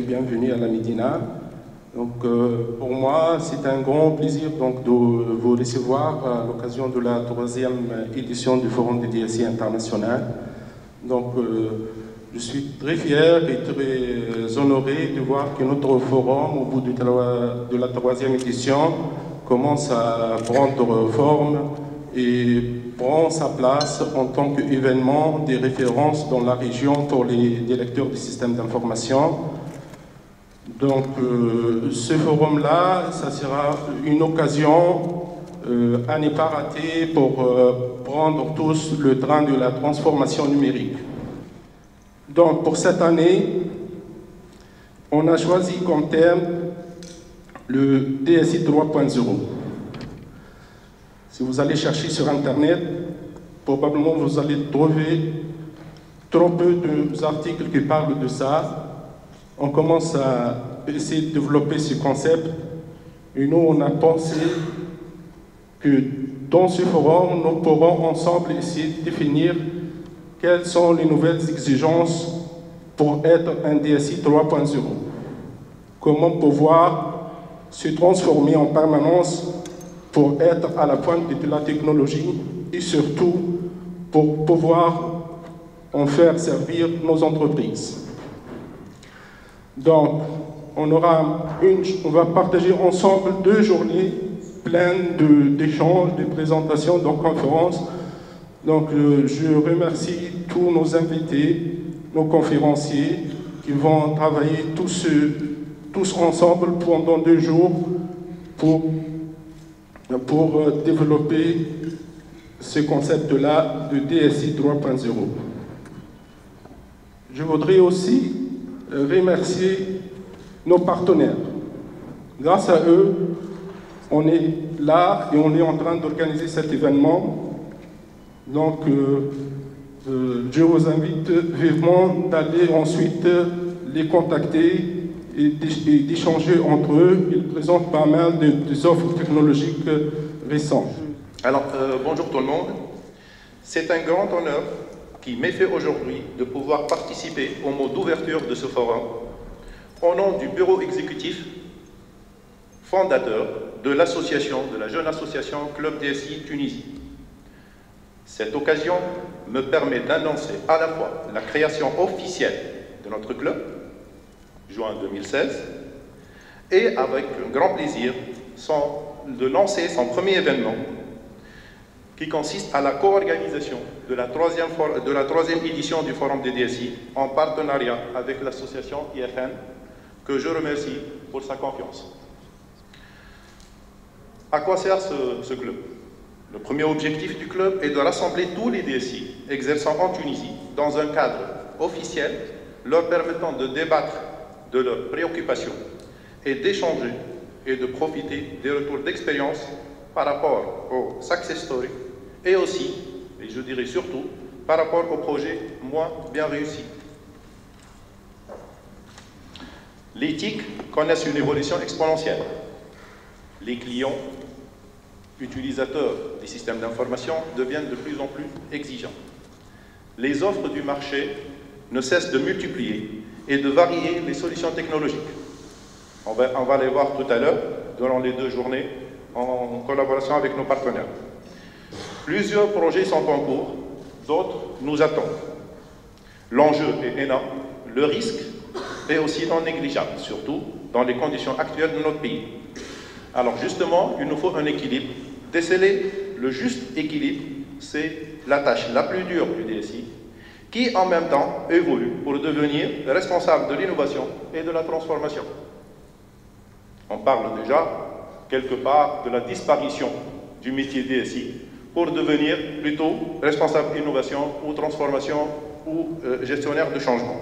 bienvenue à la Médina. Donc, pour moi, c'est un grand plaisir donc, de vous recevoir à l'occasion de la 3e édition du Forum des DSI international. Donc, je suis très fier et très honoré de voir que notre forum, au bout de la 3e édition, commence à prendre forme et prend sa place en tant qu'événement des références dans la région pour les directeurs du système d'information. Donc, ce forum-là, ça sera une occasion à ne pas rater pour prendre tous le train de la transformation numérique. Donc, pour cette année, on a choisi comme thème le DSI 3.0. Si vous allez chercher sur Internet, probablement vous allez trouver trop peu d'articles qui parlent de ça. On commence à essayer de développer ce concept et nous, on a pensé que dans ce forum, nous pourrons ensemble essayer de définir quelles sont les nouvelles exigences pour être un DSI 3.0. Comment pouvoir se transformer en permanence pour être à la pointe de la technologie et surtout pour pouvoir en faire servir nos entreprises. Donc, on va partager ensemble 2 journées pleines d'échanges, de présentations, de conférences. Donc, je remercie tous nos invités, nos conférenciers qui vont travailler tous ensemble pendant 2 jours pour développer ce concept-là de DSI 3.0. Je voudrais aussi remercier nos partenaires. Grâce à eux, on est là et on est en train d'organiser cet événement. Donc, je vous invite vivement d'aller ensuite les contacter et d'échanger entre eux. Ils présentent pas mal des offres technologiques récentes. Alors, bonjour tout le monde. C'est un grand honneur qui m'est fait aujourd'hui de pouvoir participer au mot d'ouverture de ce forum au nom du bureau exécutif fondateur de l'association, de la jeune association Club DSI Tunisie. Cette occasion me permet d'annoncer à la fois la création officielle de notre club, juin 2016, et avec un grand plaisir de lancer son premier événement qui consiste à la co-organisation de la 3e édition du Forum des DSI en partenariat avec l'association IFN, que je remercie pour sa confiance. À quoi sert ce club? Le premier objectif du club est de rassembler tous les DSI exerçant en Tunisie dans un cadre officiel leur permettant de débattre de leurs préoccupations et d'échanger et de profiter des retours d'expérience par rapport aux success stories et aussi, et je dirais surtout, par rapport aux projets moins bien réussis. Les TIC connaissent une évolution exponentielle. Les clients, utilisateurs des systèmes d'information deviennent de plus en plus exigeants. Les offres du marché ne cessent de multiplier et de varier les solutions technologiques. On va les voir tout à l'heure, durant les 2 journées, en collaboration avec nos partenaires. Plusieurs projets sont en cours, d'autres nous attendent. L'enjeu est énorme, le risque est aussi non négligeable, surtout dans les conditions actuelles de notre pays. Alors justement, il nous faut un équilibre. Déceler le juste équilibre, c'est la tâche la plus dure du DSI, qui en même temps évolue pour devenir responsable de l'innovation et de la transformation. On parle déjà, quelque part, de la disparition du métier DSI pour devenir plutôt responsable innovation ou transformation ou gestionnaire de changement.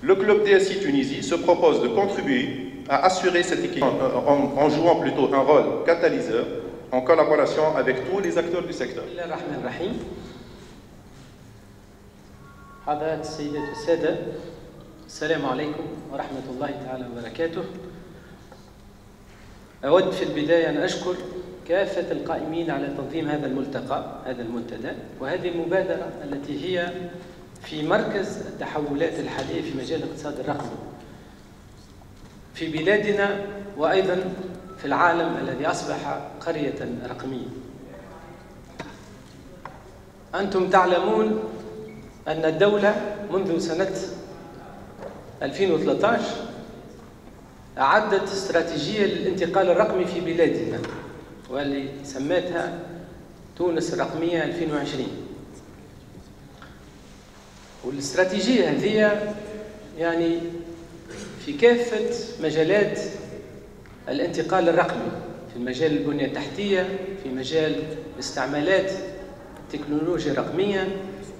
Le club DSI Tunisie se propose de contribuer à assurer cet équilibre en jouant plutôt un rôle catalyseur en collaboration avec tous les acteurs du secteur. حضرات السيدات والسادة السلام عليكم ورحمة الله تعالى وبركاته. أود في البداية أن أشكر كافة القائمين على تنظيم هذا الملتقى، هذا المنتدى، وهذه المبادرة التي هي في مركز التحولات الحالية في مجال الاقتصاد الرقمي. في بلادنا وأيضا في العالم الذي أصبح قرية رقمية. أنتم تعلمون أن الدولة منذ سنة 2013 أعدت استراتيجية للانتقال الرقمي في بلادنا واللي سمتها تونس الرقمية 2020. والاستراتيجية هذه يعني في كافة مجالات الانتقال الرقمي، في مجال البنية التحتية، في مجال استعمالات التكنولوجيا الرقمية،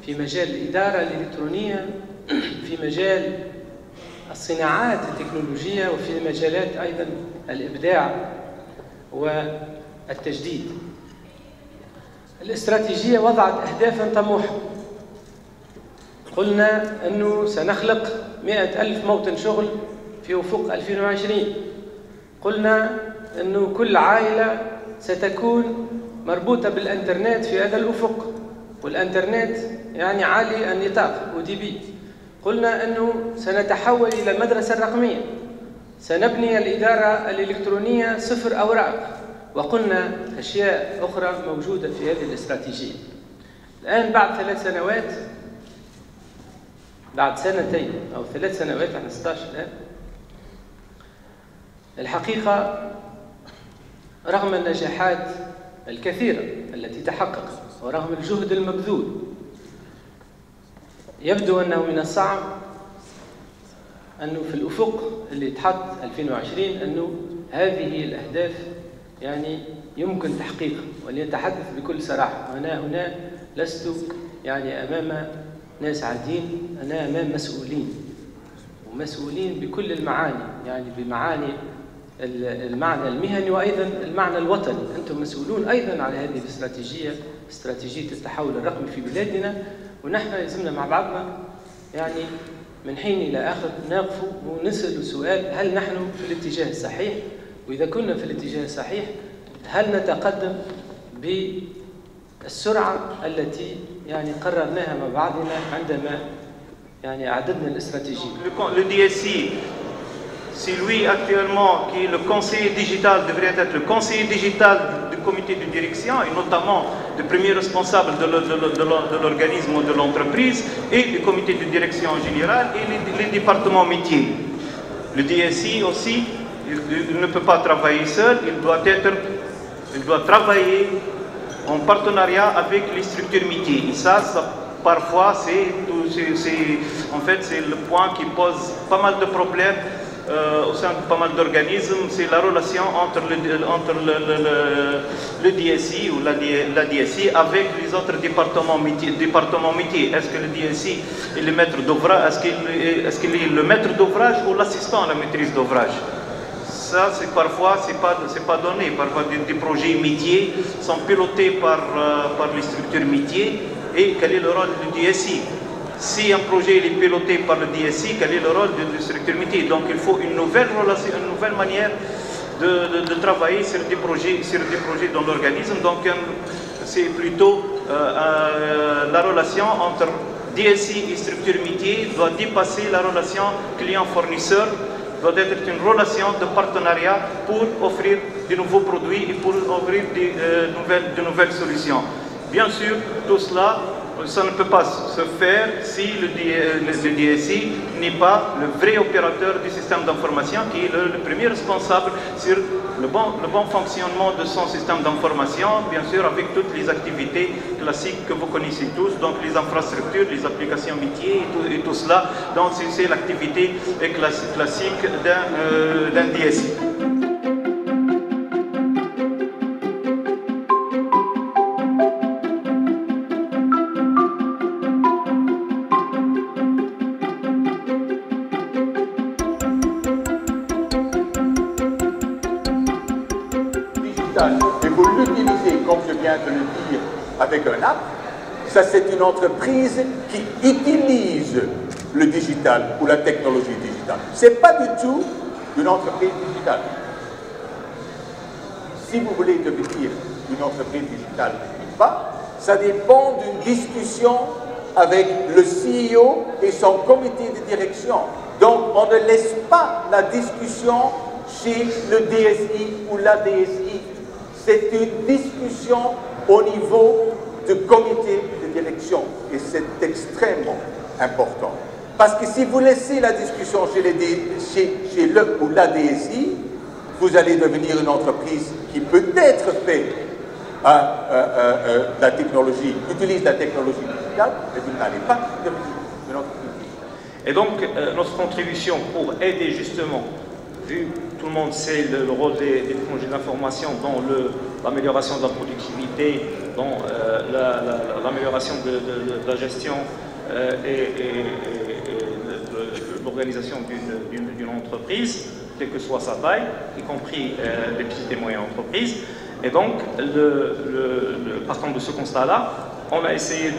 في مجال الإدارة الإلكترونية، في مجال الصناعات التكنولوجية، وفي مجالات أيضا الإبداع والتجديد. الاستراتيجية وضعت أهدافا طموحة. قلنا أنه سنخلق 100,000 موطن شغل في أفق 2020. قلنا أنه كل عائلة ستكون مربوطة بالإنترنت في هذا الأفق، والإنترنت يعني عالي النطاق ODB. قلنا أنه سنتحول إلى المدرسة الرقمية، سنبني الإدارة الإلكترونية صفر أوراق، وقلنا أشياء أخرى موجودة في هذه الاستراتيجية. الآن بعد 3 سنوات، بعد سنتين أو 3 سنوات، احنا 16 الآن، الحقيقة رغم النجاحات الكثيرة التي تحققت ورغم الجهد المبذول، يبدو أنه من الصعب أنه في الأفق اللي تحط 2020 أنه هذه الأهداف يعني يمكن تحقيقها. وليتحدث بكل صراحة، أنا هنا لست يعني أمام ناس عاديين، أنا أمام مسؤولين، ومسؤولين بكل المعاني، يعني بمعاني المعنى المهني وأيضا المعنى الوطني. أنتم مسؤولون أيضا على هذه الاستراتيجية، استراتيجية التحول الرقمي في بلادنا، ونحن لازمنا مع بعضنا يعني من حين إلى آخر نقف ونسأل سؤال: هل نحن في الاتجاه الصحيح؟ وإذا كنا في الاتجاه الصحيح هل نتقدم بالسرعة التي يعني قررناها مع بعضنا عندما يعني أعددنا الاستراتيجية؟ Le DSI, si lui actuellement, qui est le conseiller digital, devrait être le conseiller digital du comité de direction et notamment le premier responsable de l'organisme ou de l'entreprise et du comité de direction en général et les départements métiers. Le DSI aussi, il ne peut pas travailler seul, il doit travailler en partenariat avec les structures métiers. Et ça parfois, en fait, c'est le point qui pose pas mal de problèmes au sein de pas mal d'organismes. C'est la relation entre le DSI ou la DSI avec les autres départements métiers. Est-ce que le DSI est le maître d'ouvrage, est-ce qu'il est le maître d'ouvrage ou l'assistant à la maîtrise d'ouvrage? Ça, c'est parfois, c'est pas donné. Parfois, des projets métiers sont pilotés par les structures métiers. Et quel est le rôle du DSI? Si un projet est piloté par le DSI, quel est le rôle de la structure métier? Donc, il faut une nouvelle relation, une nouvelle manière de travailler sur des projets dans l'organisme. Donc, c'est plutôt la relation entre DSI et structure métier doit dépasser la relation client-fournisseur, doit être une relation de partenariat pour offrir de nouveaux produits et pour offrir de nouvelles solutions. Bien sûr, tout cela, ça ne peut pas se faire si le DSI n'est pas le vrai opérateur du système d'information, qui est le premier responsable sur le bon fonctionnement de son système d'information, bien sûr avec toutes les activités classiques que vous connaissez tous, donc les infrastructures, les applications métiers et tout cela. Donc c'est l'activité classique d'un DSI. Et vous l'utilisez, comme je viens de le dire, avec un app, ça c'est une entreprise qui utilise le digital ou la technologie digitale. Ce n'est pas du tout une entreprise digitale. Si vous voulez devenir une entreprise digitale ou pas, ça dépend d'une discussion avec le CEO et son comité de direction. Donc, on ne laisse pas la discussion chez le DSI ou la DSI. C'est une discussion au niveau du comité de direction. Et c'est extrêmement important. Parce que si vous laissez la discussion chez le ou la DSI, vous allez devenir une entreprise qui peut-être fait la technologie, utilise la technologie digitale, mais vous n'allez pas devenir une entreprise digitale. Et donc, notre contribution pour aider justement, vu tout le monde sait le rôle des technologies d'information dans l'amélioration de la productivité, dans l'amélioration de la gestion et l'organisation d'une entreprise, quelle que soit sa taille, y compris les petites et moyennes entreprises. Et donc, partant de ce constat-là, on a essayé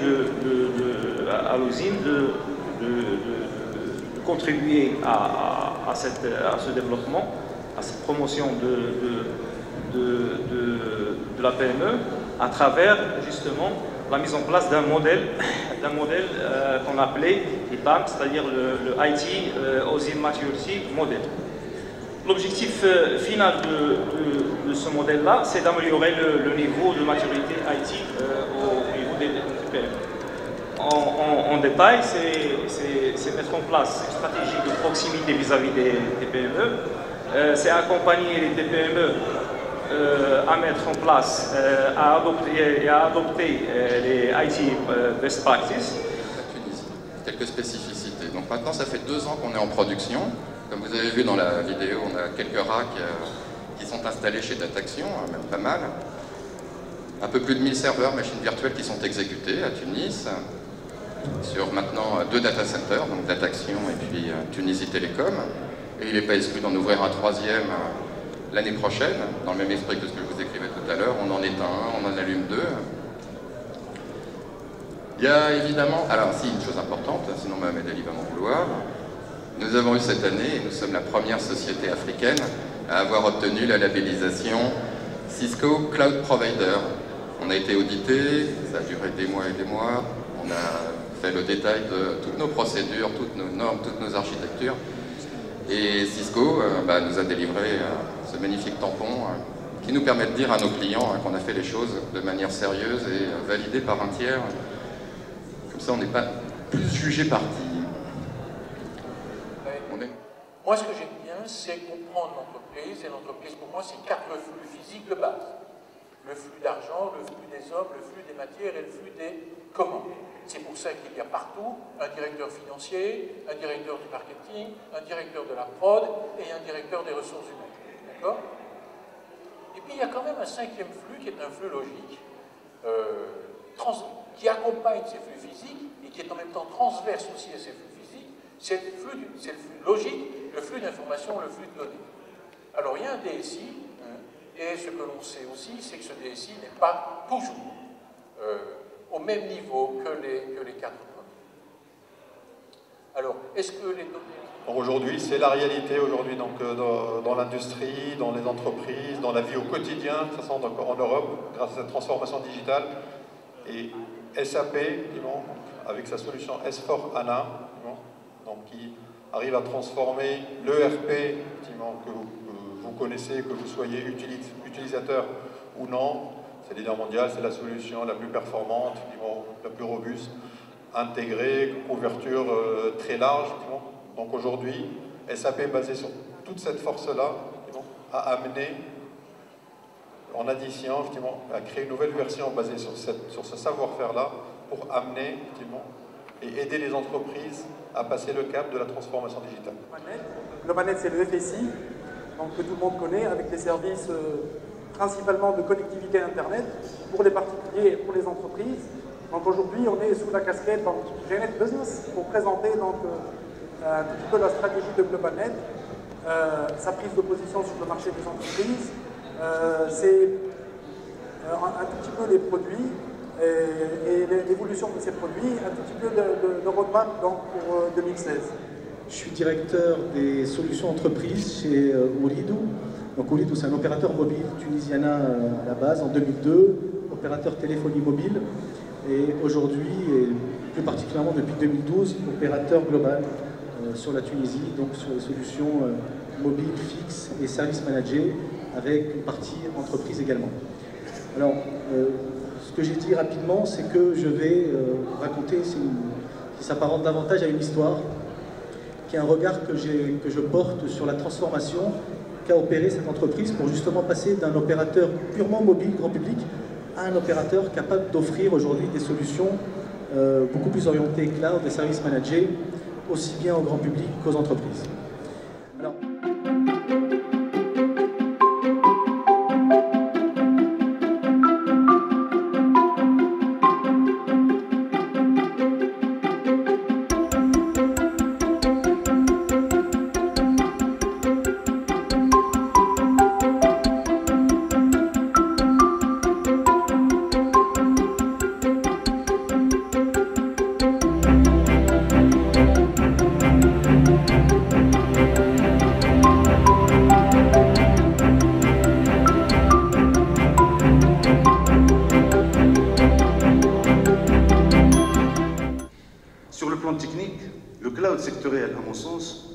à l'usine de contribuer à ce développement, à cette promotion de la PME à travers justement la mise en place d'un modèle qu'on appelait IPAM, c'est-à-dire le IT Aussie Maturity Model. L'objectif final de ce modèle-là, c'est d'améliorer le niveau de maturité IT au niveau des PME. En détail, c'est mettre en place une stratégie de proximité vis-à-vis des PME, c'est accompagner les PME à mettre en place, à adopter les IT best practices. La Tunisie, quelques spécificités. Donc maintenant, ça fait 2 ans qu'on est en production. Comme vous avez vu dans la vidéo, on a quelques racks qui sont installés chez Dataction, même pas mal. Un peu plus de 1000 serveurs, machines virtuelles qui sont exécutées à Tunis, sur maintenant 2 data centers, donc Dataction et puis Tunisie Télécom. Et il n'est pas exclu d'en ouvrir un 3e l'année prochaine, dans le même esprit que ce que je vous écrivais tout à l'heure. On en éteint un, on en allume 2. Il y a évidemment, alors si, une chose importante, sinon Mohamed Ali va m'en vouloir. Nous avons eu cette année, et nous sommes la première société africaine à avoir obtenu la labellisation Cisco Cloud Provider. On a été audité, ça a duré des mois et des mois. On a fait le détail de toutes nos procédures, toutes nos normes, toutes nos architectures. Et Cisco nous a délivré ce magnifique tampon qui nous permet de dire à nos clients qu'on a fait les choses de manière sérieuse et validée par un tiers. Comme ça, on n'est pas plus jugé parti. Moi, ce que j'aime bien, c'est comprendre l'entreprise. Et l'entreprise, pour moi, c'est 4 flux physiques de base. Le flux d'argent, le flux des hommes, le flux des matières et le flux des commandes. C'est pour ça qu'il y a partout un directeur financier, un directeur du marketing, un directeur de la prod et un directeur des ressources humaines. D'accord? Et puis il y a quand même un 5e flux qui est un flux logique, qui accompagne ces flux physiques et qui est en même temps transverse aussi à ces flux physiques. C'est le flux logique, le flux d'information, le flux de données. Alors il y a un DSI, et ce que l'on sait aussi, c'est que ce DSI n'est pas toujours au même niveau que les 4 premiers. Alors, est-ce que les données... Aujourd'hui, c'est la réalité aujourd'hui donc dans l'industrie, dans les entreprises, dans la vie au quotidien, de toute façon en Europe, grâce à cette transformation digitale. Et SAP, avec sa solution S4HANA, donc qui arrive à transformer l'ERP que vous connaissez, que vous soyez utilisateur ou non. C'est leader mondial, c'est la solution la plus performante, la plus robuste, intégrée, couverture très large. Donc aujourd'hui, SAP basé sur toute cette force-là a amené, en addition, à créer une nouvelle version basée sur ce savoir-faire-là pour amener et aider les entreprises à passer le cap de la transformation digitale. GlobalNet, c'est le FSI, donc, que tout le monde connaît, avec les services principalement de connectivité Internet pour les particuliers et pour les entreprises. Donc aujourd'hui, on est sous la casquette GNet Business pour présenter donc, un petit peu la stratégie de GlobalNet, sa prise de position sur le marché des entreprises, c'est un tout petit peu les produits et l'évolution de ces produits, un tout petit peu de roadmap donc, pour 2016. Je suis directeur des solutions entreprises chez Ooredoo. Donc Ooredoo, c'est un opérateur mobile tunisien à la base, en 2002, opérateur téléphonie mobile, et aujourd'hui, et plus particulièrement depuis 2012, opérateur global sur la Tunisie, donc sur les solutions mobiles, fixes et services managés, avec une partie entreprise également. Alors, ce que j'ai dit rapidement, c'est que je vais raconter, qui s'apparente davantage à une histoire, qui est un regard que je porte sur la transformation qu'a opéré cette entreprise pour justement passer d'un opérateur purement mobile, grand public, à un opérateur capable d'offrir aujourd'hui des solutions beaucoup plus orientées cloud, des services managés, aussi bien au grand public qu'aux entreprises. Alors, sectoriel, à mon sens,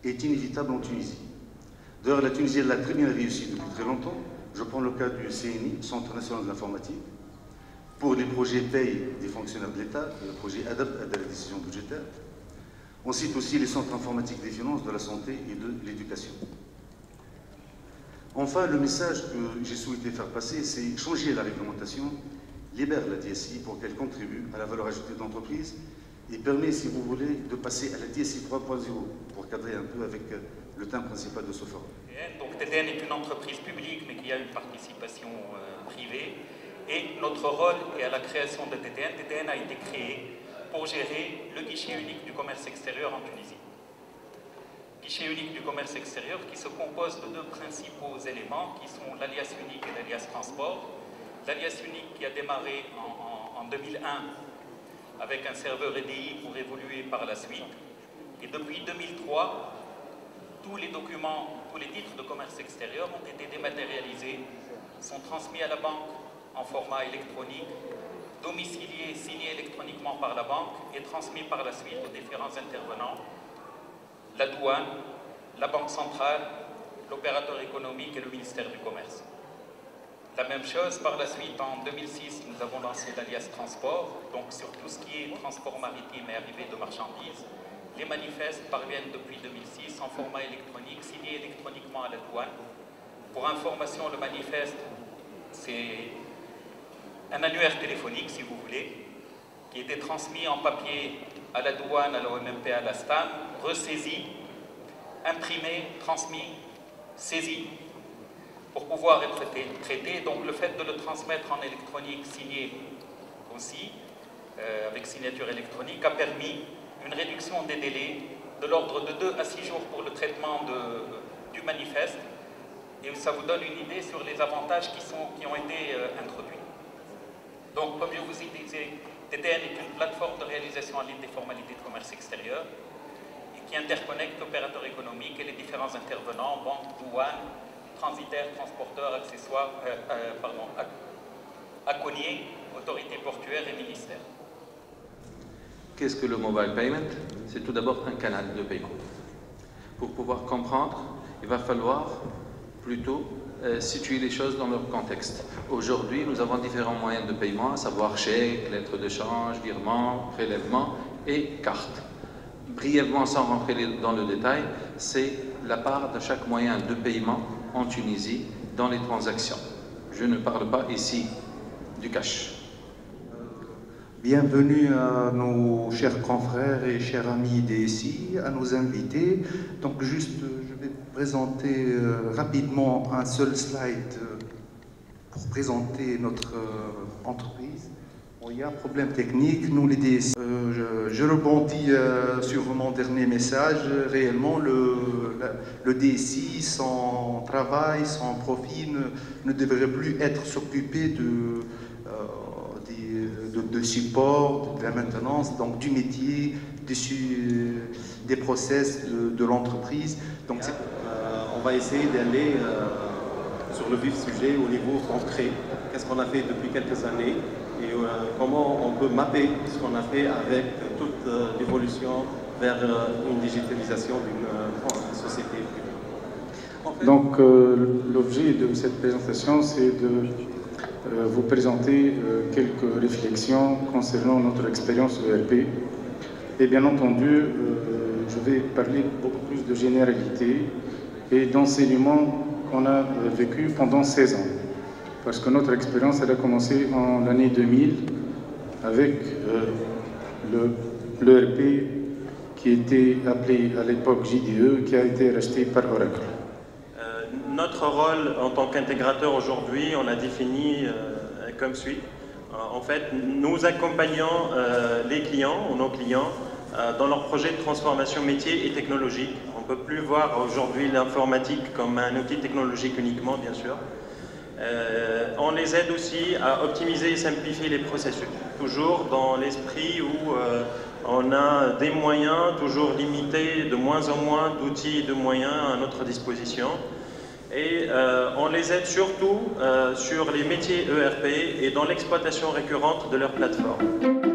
est inévitable en Tunisie. D'ailleurs, la Tunisie l'a très bien réussi depuis très longtemps. Je prends le cas du CNI, Centre national de l'informatique, pour les projets paye des fonctionnaires de l'État, le projet ADAPT, aide à la décision budgétaire. On cite aussi les centres informatiques des finances, de la santé et de l'éducation. Enfin, le message que j'ai souhaité faire passer, c'est changer la réglementation, libère la DSI pour qu'elle contribue à la valeur ajoutée de l'entreprise et permet, si vous voulez, de passer à la DSI 3.0 pour cadrer un peu avec le thème principal de ce forum. Donc TTN est une entreprise publique mais qui a une participation privée et notre rôle est à la création de TTN. TTN a été créé pour gérer le guichet unique du commerce extérieur en Tunisie. Guichet unique du commerce extérieur qui se compose de deux principaux éléments qui sont l'alias unique et l'alias transport. L'alias unique qui a démarré en 2001 avec un serveur EDI pour évoluer par la suite. Et depuis 2003, tous les documents, tous les titres de commerce extérieur ont été dématérialisés, sont transmis à la banque en format électronique, domiciliés, signés électroniquement par la banque et transmis par la suite aux différents intervenants, la douane, la banque centrale, l'opérateur économique et le ministère du Commerce. La même chose, par la suite, en 2006, nous avons lancé l'alias transport, donc sur tout ce qui est transport maritime et arrivée de marchandises. Les manifestes parviennent depuis 2006 en format électronique, signés électroniquement à la douane. Pour information, le manifeste, c'est un annuaire téléphonique, si vous voulez, qui était transmis en papier à la douane, à l'OMMP, à la STAN, ressaisi, imprimé, transmis, saisi, pour pouvoir être traité. Donc le fait de le transmettre en électronique, signé aussi, avec signature électronique, a permis une réduction des délais de l'ordre de 2 à 6 jours pour le traitement du manifeste. Et ça vous donne une idée sur les avantages qui ont été introduits. Donc, comme je vous ai dit, TTN est une plateforme de réalisation en ligne des formalités de commerce extérieur et qui interconnecte opérateurs économiques et les différents intervenants, banques, douanes, transitaires, transporteurs, accessoires, accognés, autorités portuaires et ministères. Qu'est-ce que le mobile payment? C'est tout d'abord un canal de paiement. Pour pouvoir comprendre, il va falloir plutôt situer les choses dans leur contexte. Aujourd'hui, nous avons différents moyens de paiement, à savoir chèque, lettre de change, virement, prélèvement et carte. Brièvement, sans rentrer dans le détail, c'est la part de chaque moyen de paiement en Tunisie dans les transactions. Je ne parle pas ici du cash. Bienvenue à nos chers confrères et chers amis DSI, à nos invités. Donc juste, je vais présenter rapidement un seul slide pour présenter notre entreprise. Bon, il y a un problème technique, nous les DSI. Je rebondis sur mon dernier message. Réellement, le DSI, son travail, son profit ne devrait plus être s'occuper de support, de la maintenance, donc du métier, des process de l'entreprise. Donc on va essayer d'aller sur le vif sujet au niveau concret. Qu'est-ce qu'on a fait depuis quelques années et comment on peut mapper ce qu'on a fait avec toute l'évolution vers une digitalisation d'une société. Donc l'objet de cette présentation, c'est de vous présenter quelques réflexions concernant notre expérience ERP. Et bien entendu, je vais parler beaucoup plus de généralité et d'enseignement qu'on a vécu pendant 16 ans. Parce que notre expérience, elle a commencé en l'année 2000 avec l'ERP qui était appelé à l'époque JDE, qui a été racheté par Oracle. Notre rôle en tant qu'intégrateur aujourd'hui, on l'a défini comme suit. En fait, nous accompagnons les clients ou nos clients dans leurs projets de transformation métier et technologique. On ne peut plus voir aujourd'hui l'informatique comme un outil technologique uniquement, bien sûr. On les aide aussi à optimiser et simplifier les processus, toujours dans l'esprit où on a des moyens toujours limités, de moins en moins d'outils et de moyens à notre disposition. Et on les aide surtout sur les métiers ERP et dans l'exploitation récurrente de leur plateforme.